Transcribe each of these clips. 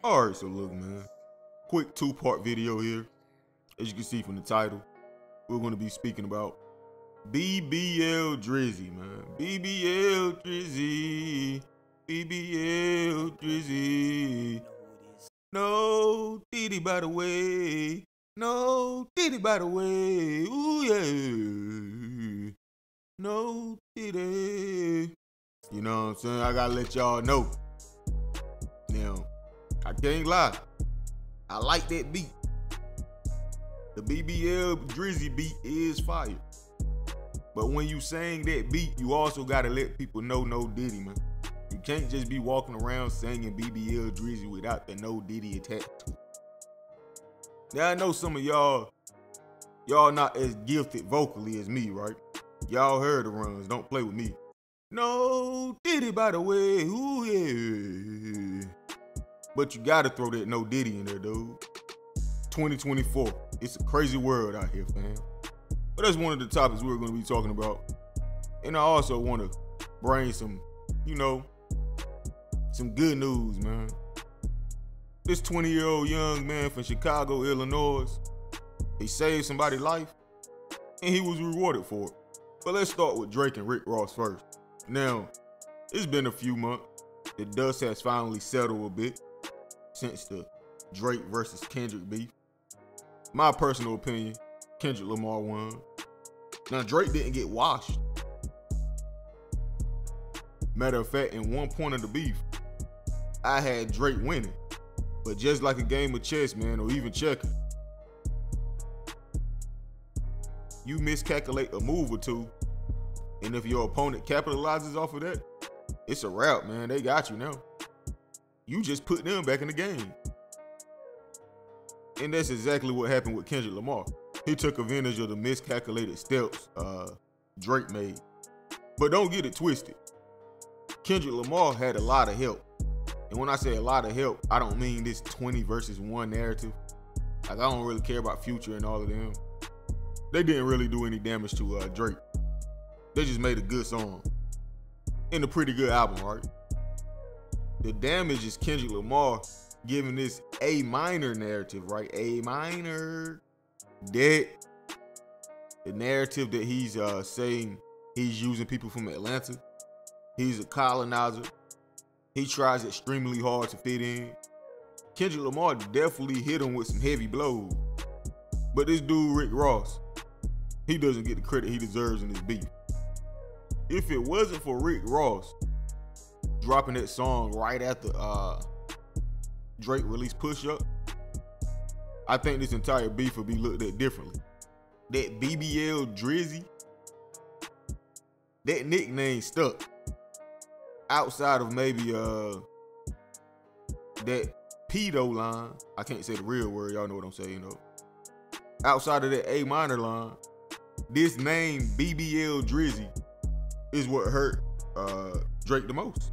Alright, so look, man. Quick two-part video here. As you can see from the title, we're going to be speaking about BBL Drizzy, man. BBL Drizzy. BBL Drizzy. No Diddy by the way. No Diddy by the way. Ooh, yeah. No Diddy. You know what I'm saying? I gotta let y'all know. Now, I can't lie. I like that beat. The BBL Drizzy beat is fire. But when you sing that beat, you also gotta let people know no Diddy, man. You can't just be walking around singing BBL Drizzy without the no Diddy attached to it. Now I know some of y'all not as gifted vocally as me, right? Y'all heard the runs, don't play with me. No Diddy by the way, ooh yeah. But you gotta throw that no Diddy in there, dude. 2024, it's a crazy world out here, fam. But that's one of the topics we're gonna be talking about. And I also wanna bring some, some good news, man. This 20-year-old young man from Chicago, Illinois, he saved somebody's life, and he was rewarded for it. But let's start with Drake and Rick Ross first. Now, it's been a few months. The dust has finally settled a bit since the Drake versus Kendrick beef. My personal opinion, Kendrick Lamar won. Now, Drake didn't get washed. Matter of fact, in one point of the beef, I had Drake winning. But just like a game of chess, man, or even checkers, you miscalculate a move or two, and if your opponent capitalizes off of that, it's a wrap, man. They got you now. You just put them back in the game. And that's exactly what happened with Kendrick Lamar. He took advantage of the miscalculated steps Drake made. But don't get it twisted. Kendrick Lamar had a lot of help. And when I say a lot of help, I don't mean this 20 versus 1 narrative. Like, I don't really care about Future and all of them. They didn't really do any damage to Drake. They just made a good song. And a pretty good album, right? The damage is Kendrick Lamar giving this A minor narrative, right? A minor. That the narrative that he's saying he's using people from Atlanta. He's a colonizer. He tries extremely hard to fit in. Kendrick Lamar definitely hit him with some heavy blows. But this dude, Rick Ross, he doesn't get the credit he deserves in this beef. If it wasn't for Rick Ross dropping that song right after Drake released Push Up, I think this entire beef would be looked at differently. That BBL Drizzy, that nickname stuck. Outside of maybe that pedo line, I can't say the real word, y'all know what I'm saying though. Outside of that A minor line, this name BBL Drizzy is what hurt Drake the most.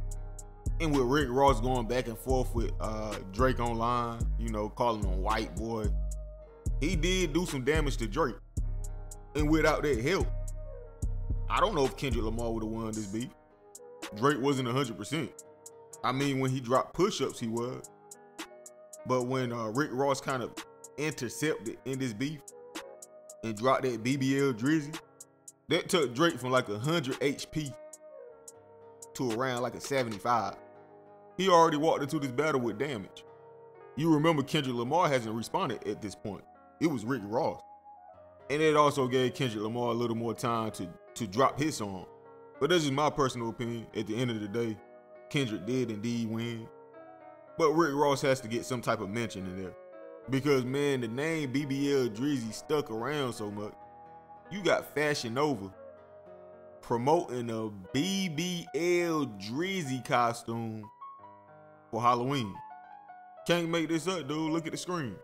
And with Rick Ross going back and forth with Drake online, calling him white boy, he did do some damage to Drake. And without that help, I don't know if Kendrick Lamar would have won this beef. Drake wasn't 100%. I mean, when he dropped push-ups, he was. But when Rick Ross kind of intercepted in this beef and dropped that BBL Drizzy, that took Drake from like 100 HP to around like a 75. He already walked into this battle with damage. You remember Kendrick Lamar hasn't responded at this point. It was Rick Ross. And it also gave Kendrick Lamar a little more time to drop his song. But this is my personal opinion. At the end of the day, Kendrick did indeed win. But Rick Ross has to get some type of mention in there. Because, man, the name BBL Drizzy stuck around so much. You got Fashion Nova promoting a BBL Drizzy costume for Halloween. Can't make this up, dude. Look at the screen.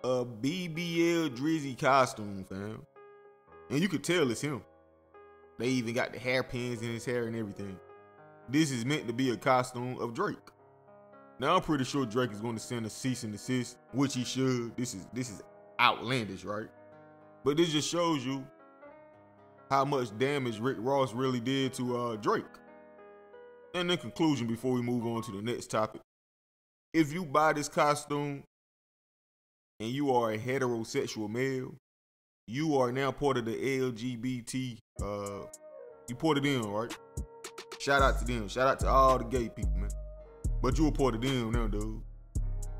A BBL Drizzy costume, fam. And you could tell it's him. They even got the hairpins in his hair and everything. This is meant to be a costume of Drake. Now, I'm pretty sure Drake is going to send a cease and desist, which he should. This is outlandish, right? But this just shows you how much damage Rick Ross really did to Drake. And in conclusion, before we move on to the next topic, if you buy this costume and you are a heterosexual male, you are now part of the LGBT, you ported in, right? Shout out to them. Shout out to all the gay people, man. But you a part of them now, dude.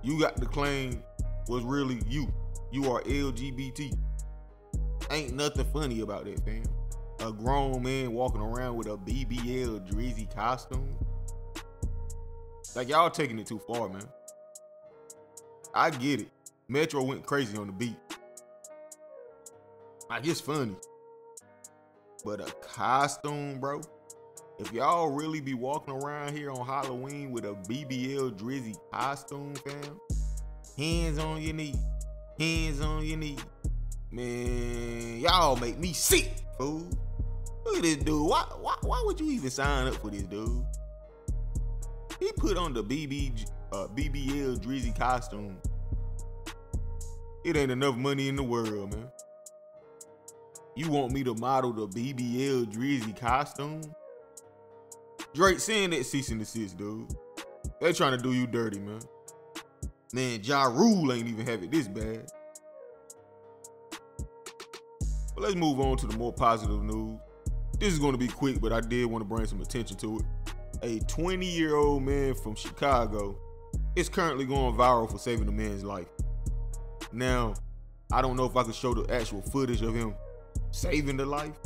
You got to claim what's really you. You are LGBT. Ain't nothing funny about that, fam. A grown man walking around with a BBL Drizzy costume. Like, y'all taking it too far, man. I get it. Metro went crazy on the beat. Like, it's funny. But a costume, bro? If y'all really be walking around here on Halloween with a BBL Drizzy costume, fam, hands on your knee. Hands on your knee. Man, y'all make me sick, fool. Look at this dude. Why would you even sign up for this, dude? He put on the BBL Drizzy costume. It ain't enough money in the world, man. You want me to model the BBL Drizzy costume? Drake saying that cease and desist, dude. They trying to do you dirty, man. Man, Ja Rule ain't even have it this bad. But let's move on to the more positive news. This is going to be quick, but I did want to bring some attention to it. A 20-year-old man from Chicago is currently going viral for saving a man's life. Now, I don't know if I could show the actual footage of him saving the life,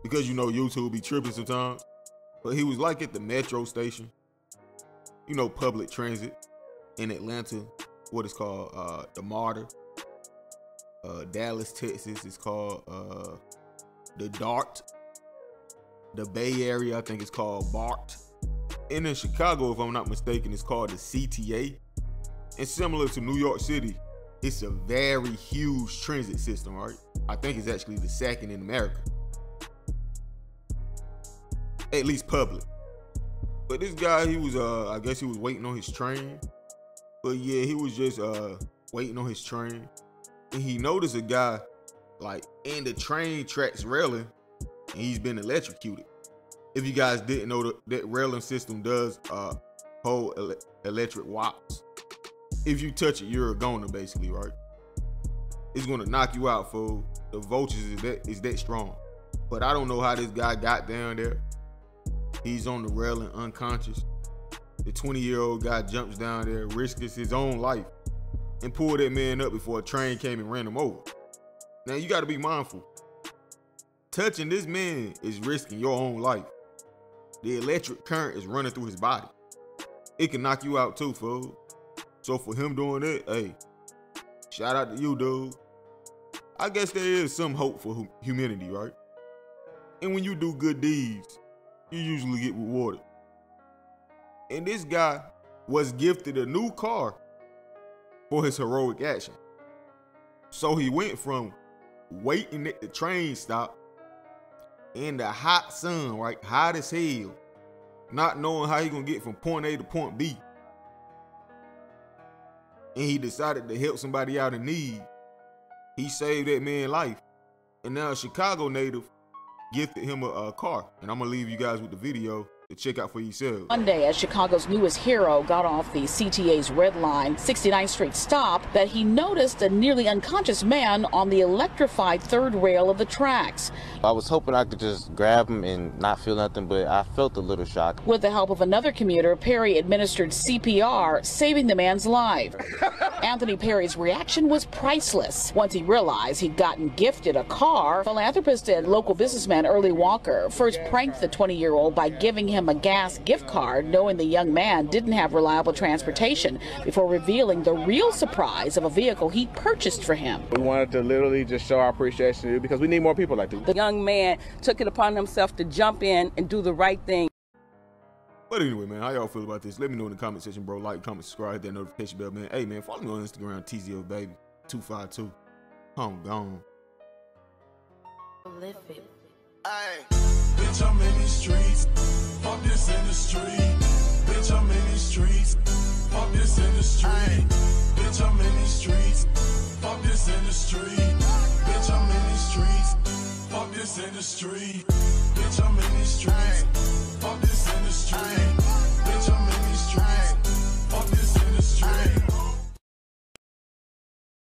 because you know YouTube be tripping sometimes. But he was like at the metro station, you know, public transit in Atlanta, what it's called, the Martyr. Dallas, Texas, it's called the Dart. The Bay Area, I think it's called BART. And in Chicago, if I'm not mistaken, it's called the CTA. And similar to New York City, it's a very huge transit system, right? I think it's actually the second in America. At least public. But this guy, he was, I guess he was waiting on his train. But yeah, he was just waiting on his train. And he noticed a guy, like, in the train tracks railing, and he's been electrocuted. If you guys didn't know, that railing system does hold electric watts. If you touch it, you're a goner, basically, right? It's gonna knock you out, fool. The voltage is that strong. But I don't know how this guy got down there. He's on the railing, unconscious. The 20-year-old guy jumps down there, risks his own life, and pulled that man up before a train came and ran him over. Now, you gotta be mindful. Touching this man is risking your own life. The electric current is running through his body. It can knock you out too, fool. So for him doing that, hey, shout out to you, dude. I guess there is some hope for humanity, right? And when you do good deeds, you usually get rewarded. And this guy was gifted a new car for his heroic action. So he went from waiting at the train stop in the hot sun, right, hot as hell, not knowing how he gonna get from point A to point B. And he decided to help somebody out in need. He saved that man's life. And now a Chicago native gifted him a car. And I'm gonna leave you guys with the video to check out for yourselves. Monday, as Chicago's newest hero got off the CTA's Red Line 69th Street stop, that he noticed a nearly unconscious man on the electrified third rail of the tracks. I was hoping I could just grab him and not feel nothing, but I felt a little shock. With the help of another commuter, Perry administered CPR, saving the man's life. Anthony Perry's reaction was priceless. Once he realized he'd gotten gifted a car, philanthropist and local businessman Early Walker first pranked the 20-year-old by giving him a gas gift card, knowing the young man didn't have reliable transportation, before revealing the real surprise of a vehicle he'd purchased for him. We wanted to literally just show our appreciation to you because we need more people like this. The young man took it upon himself to jump in and do the right thing. But anyway, man, how y'all feel about this? Let me know in the comment section, bro. Like, comment, subscribe, hit that notification bell, man. Hey, man, follow me on Instagram, Teezy baby 252. I'm gone. Bitch, I'm in these streets. Fuck this industry. Bitch, I'm in these streets. Fuck this industry. Bitch, I'm in these streets. Fuck this industry. Bitch, I'm in these streets. Fuck this industry. Bitch, I'm in these streets. Fuck this industry.